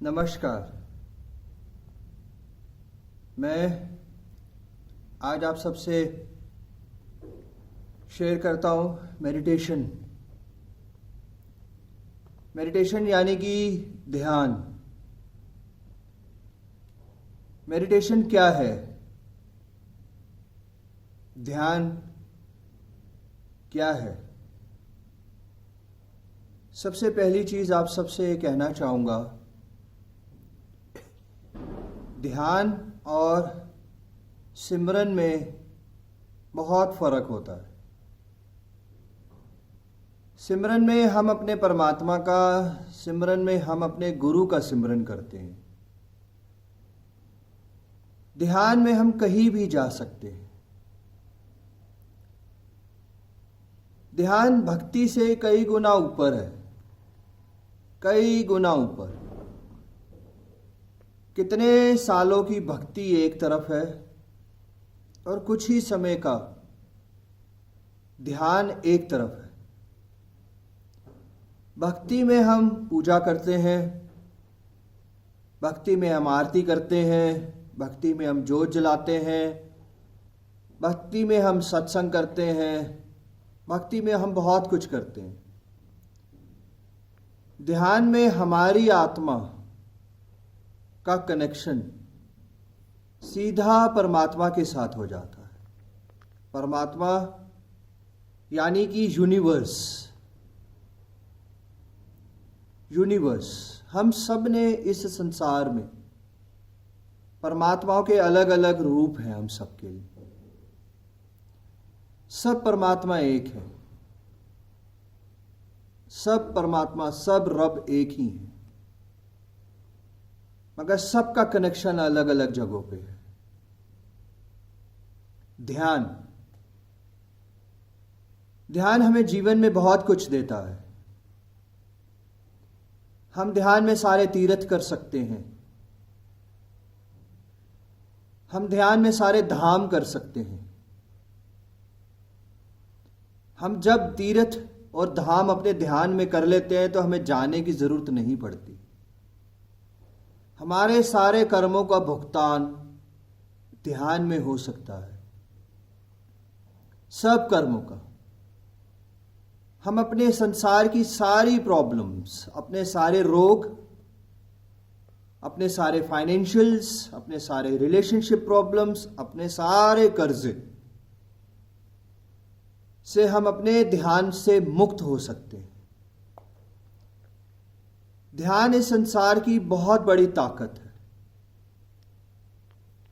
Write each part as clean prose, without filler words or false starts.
नमस्कार। मैं आज आप सबसे शेयर करता हूँ मेडिटेशन। मेडिटेशन यानी कि ध्यान। मेडिटेशन क्या है? ध्यान क्या है? सबसे पहली चीज़ आप सबसे कहना चाहूँगा, ध्यान और सिमरन में बहुत फ़र्क होता है। सिमरन में हम अपने परमात्मा का, सिमरन में हम अपने गुरु का सिमरन करते हैं। ध्यान में हम कहीं भी जा सकते हैं। ध्यान भक्ति से कई गुना ऊपर है, कई गुना ऊपर। कितने सालों की भक्ति एक तरफ है और कुछ ही समय का ध्यान एक तरफ है। भक्ति में हम पूजा करते हैं, भक्ति में हम आरती करते हैं, भक्ति में हम जोत जलाते हैं, भक्ति में हम सत्संग करते हैं, भक्ति में हम बहुत कुछ करते हैं। ध्यान में हमारी आत्मा का कनेक्शन सीधा परमात्मा के साथ हो जाता है। परमात्मा यानी कि यूनिवर्स। हम सब ने इस संसार में परमात्माओं के अलग अलग रूप हैं। हम सब के लिए सब परमात्मा एक है। सब परमात्मा, सब रब एक ही है, मगर सबका कनेक्शन अलग अलग जगहों पे है। ध्यान हमें जीवन में बहुत कुछ देता है। हम ध्यान में सारे तीर्थ कर सकते हैं। हम ध्यान में सारे धाम कर सकते हैं। हम जब तीर्थ और धाम अपने ध्यान में कर लेते हैं तो हमें जाने की जरूरत नहीं पड़ती। हमारे सारे कर्मों का भुगतान ध्यान में हो सकता है। सब कर्मों का। हम अपने संसार की सारी प्रॉब्लम्स, अपने सारे रोग, अपने सारे फाइनेंशियल्स, अपने सारे रिलेशनशिप प्रॉब्लम्स, अपने सारे कर्जे से हम अपने ध्यान से मुक्त हो सकते हैं। ध्यान इस संसार की बहुत बड़ी ताकत है।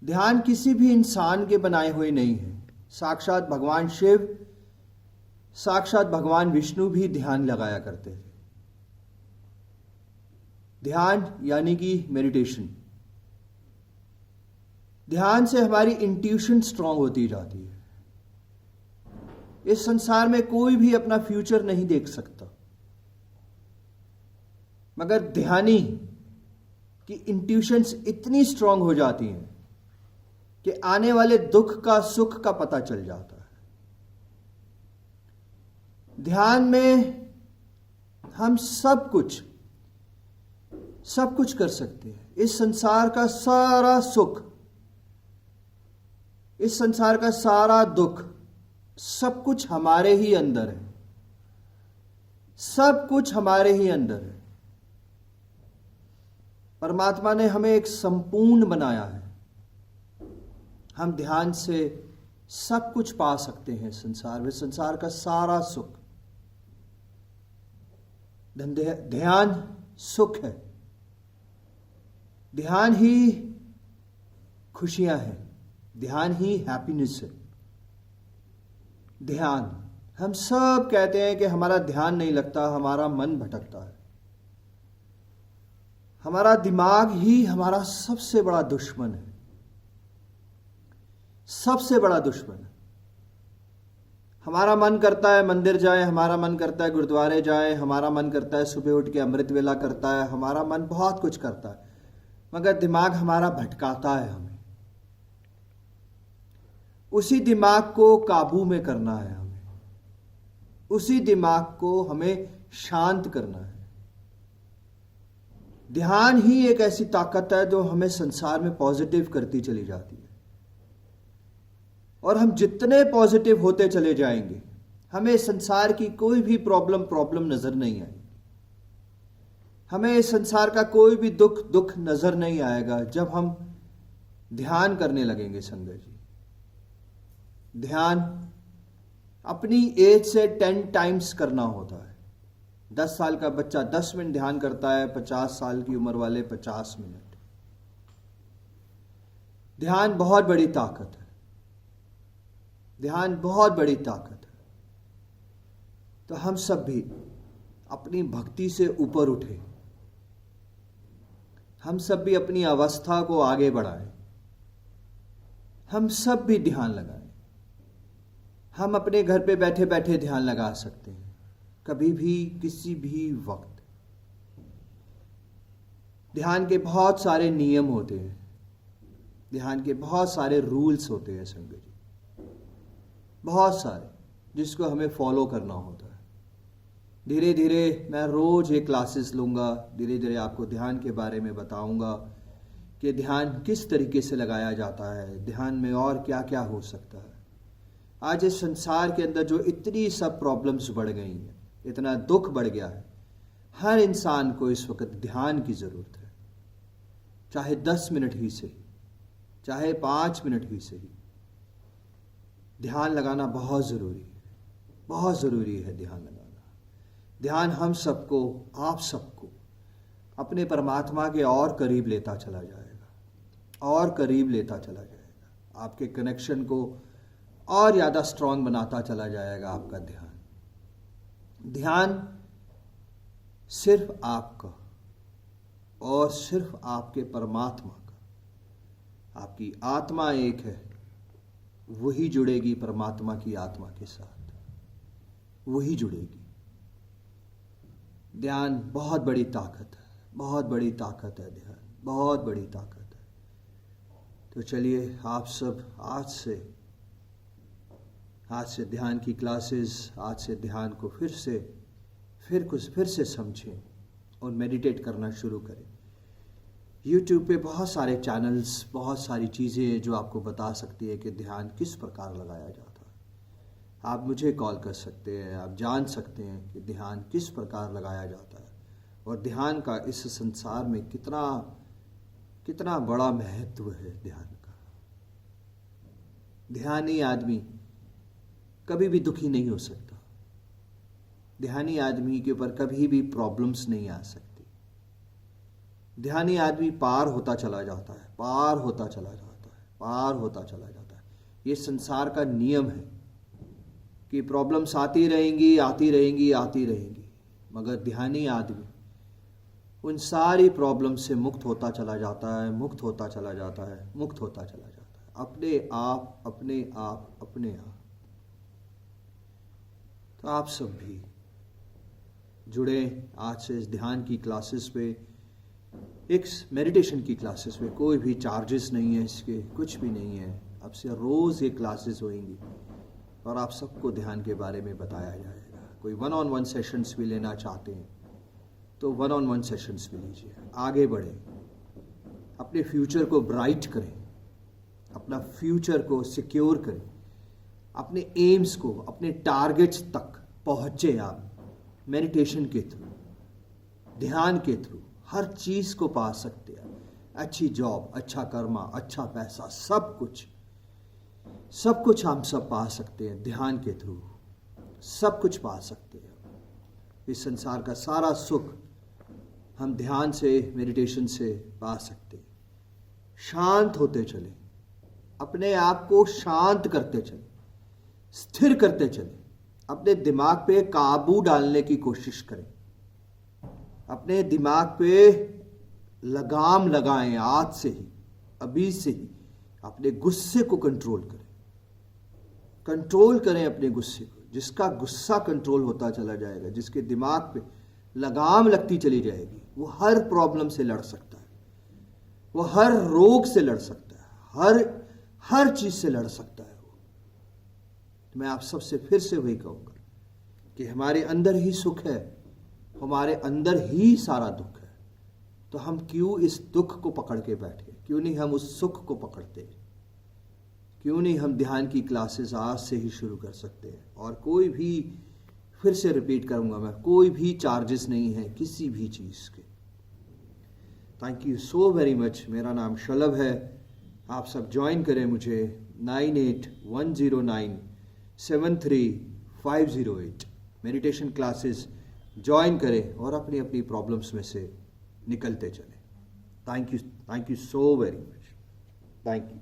ध्यान किसी भी इंसान के बनाए हुए नहीं है। साक्षात भगवान शिव, साक्षात भगवान विष्णु भी ध्यान लगाया करते थे। ध्यान यानी कि मेडिटेशन। ध्यान से हमारी इंट्यूशन स्ट्रांग होती जाती है। इस संसार में कोई भी अपना फ्यूचर नहीं देख सकता, मगर ध्यानी की इंट्यूशंस इतनी स्ट्रांग हो जाती हैं कि आने वाले दुख का, सुख का पता चल जाता है। ध्यान में हम सब कुछ कर सकते हैं। इस संसार का सारा सुख, इस संसार का सारा दुख, सब कुछ हमारे ही अंदर है। सब कुछ हमारे ही अंदर है। परमात्मा ने हमें एक संपूर्ण बनाया है। हम ध्यान से सब कुछ पा सकते हैं संसार में, संसार का सारा सुख। ध्यान सुख है। ध्यान ही खुशियां हैं। ध्यान ही हैप्पीनेस है। ध्यान, हम सब कहते हैं कि हमारा ध्यान नहीं लगता, हमारा मन भटकता है। हमारा दिमाग ही हमारा सबसे बड़ा दुश्मन है। सबसे बड़ा दुश्मन है। हमारा मन करता है मंदिर जाए, हमारा मन करता है गुरुद्वारे जाए, हमारा मन करता है सुबह उठ के अमृत वेला करता है, हमारा मन बहुत कुछ करता है, मगर दिमाग हमारा भटकाता है। हमें उसी दिमाग को काबू में करना है। हमें उसी दिमाग को हमें शांत करना है। ध्यान ही एक ऐसी ताकत है जो हमें संसार में पॉजिटिव करती चली जाती है, और हम जितने पॉजिटिव होते चले जाएंगे हमें संसार की कोई भी प्रॉब्लम नजर नहीं आएगी। हमें इस संसार का कोई भी दुख नजर नहीं आएगा जब हम ध्यान करने लगेंगे। संगत जी, ध्यान अपनी एज से 10 टाइम्स करना होता है। 10 साल का बच्चा 10 मिनट ध्यान करता है, 50 साल की उम्र वाले 50 मिनट। ध्यान बहुत बड़ी ताकत है, ध्यान बहुत बड़ी ताकत है। तो हम सब भी अपनी भक्ति से ऊपर उठे, हम सब भी अपनी अवस्था को आगे बढ़ाएं, हम सब भी ध्यान लगाएं। हम अपने घर पे बैठे बैठे ध्यान लगा सकते हैं, कभी भी किसी भी वक्त। ध्यान के बहुत सारे नियम होते हैं, ध्यान के बहुत सारे रूल्स होते हैं संगत जी, बहुत सारे, जिसको हमें फॉलो करना होता है। धीरे धीरे मैं रोज ये क्लासेस लूँगा, धीरे धीरे आपको ध्यान के बारे में बताऊँगा कि ध्यान किस तरीके से लगाया जाता है, ध्यान में और क्या क्या हो सकता है। आज इस संसार के अंदर जो इतनी सब प्रॉब्लम्स बढ़ गई हैं, इतना दुख बढ़ गया है, हर इंसान को इस वक्त ध्यान की ज़रूरत है। चाहे 10 मिनट ही सही, चाहे 5 मिनट ही सही, ध्यान लगाना बहुत ज़रूरी है, बहुत ज़रूरी है ध्यान लगाना। ध्यान हम सबको, आप सबको अपने परमात्मा के और करीब लेता चला जाएगा, और करीब लेता चला जाएगा। आपके कनेक्शन को और ज़्यादा स्ट्रांग बनाता चला जाएगा आपका ध्यान। ध्यान सिर्फ आपका और सिर्फ आपके परमात्मा का। आपकी आत्मा एक है, वही जुड़ेगी परमात्मा की आत्मा के साथ, वही जुड़ेगी। ध्यान बहुत बड़ी ताकत है, बहुत बड़ी ताकत है ध्यान, बहुत बड़ी ताकत है। तो चलिए आप सब आज से ध्यान की क्लासेस, आज से ध्यान को फिर से समझें और मेडिटेट करना शुरू करें। YouTube पे बहुत सारे चैनल्स, बहुत सारी चीज़ें जो आपको बता सकती है कि ध्यान किस प्रकार लगाया जाता है। आप मुझे कॉल कर सकते हैं, आप जान सकते हैं कि ध्यान किस प्रकार लगाया जाता है, और ध्यान का इस संसार में कितना बड़ा महत्व है ध्यान का। ध्यानी आदमी कभी भी दुखी नहीं हो सकता, ध्यानी आदमी के ऊपर कभी भी प्रॉब्लम्स नहीं आ सकती। ध्यानी आदमी पार होता चला जाता है, पार होता चला जाता है, पार होता चला जाता है। ये संसार का नियम है कि प्रॉब्लम्स आती रहेंगी, आती रहेंगी, आती रहेंगी, मगर ध्यानी आदमी उन सारी प्रॉब्लम से मुक्त होता चला जाता है, मुक्त होता चला जाता है, मुक्त होता चला जाता है, अपने आप, अपने आप, अपने आप। तो आप सब भी जुड़े आज से इस ध्यान की क्लासेस पे, एक मेडिटेशन की क्लासेस पे। कोई भी चार्जेस नहीं है इसके, कुछ भी नहीं है। अब से रोज़ ये क्लासेस होंगी और आप सबको ध्यान के बारे में बताया जाएगा। कोई 1-on-1 सेशंस भी लेना चाहते हैं तो 1-on-1 सेशंस भी लीजिए, आगे बढ़ें, अपने फ्यूचर को ब्राइट करें, अपना फ्यूचर को सिक्योर करें, अपने एम्स को, अपने टारगेट्स तक पहुँचे आप मेडिटेशन के थ्रू, ध्यान के थ्रू। हर चीज़ को पा सकते हैं, अच्छी जॉब, अच्छा कर्मा, अच्छा पैसा, सब कुछ हम सब पा सकते हैं ध्यान के थ्रू, सब कुछ पा सकते हैं। इस संसार का सारा सुख हम ध्यान से, मेडिटेशन से पा सकते हैं। शांत होते चले, अपने आप को शांत करते चले, स्थिर करते चले, अपने दिमाग पे काबू डालने की कोशिश करें, अपने दिमाग पे लगाम लगाएं। आज से ही, अभी से ही अपने गुस्से को कंट्रोल करें, कंट्रोल करें अपने गुस्से को। जिसका गुस्सा कंट्रोल होता चला जाएगा, जिसके दिमाग पे लगाम लगती चली जाएगी, वो हर प्रॉब्लम से लड़ सकता है, वो हर रोग से लड़ सकता है, हर चीज से लड़ सकता है वो। तो मैं आप सबसे फिर से वही कहूंगा कि हमारे अंदर ही सुख है, हमारे अंदर ही सारा दुख है। तो हम क्यों इस दुख को पकड़ के बैठे, क्यों नहीं हम उस सुख को पकड़ते, क्यों नहीं हम ध्यान की क्लासेस आज से ही शुरू कर सकते हैं। और कोई भी, फिर से रिपीट करूंगा मैं, कोई भी चार्जेस नहीं है किसी भी चीज़ के। Thank you so very much. मेरा नाम शलभ है, आप सब ज्वाइन करें मुझे 9810973508 मेडिटेशन क्लासेस ज्वाइन करें और अपनी अपनी प्रॉब्लम्स में से निकलते चलें। Thank you so very much. Thank you.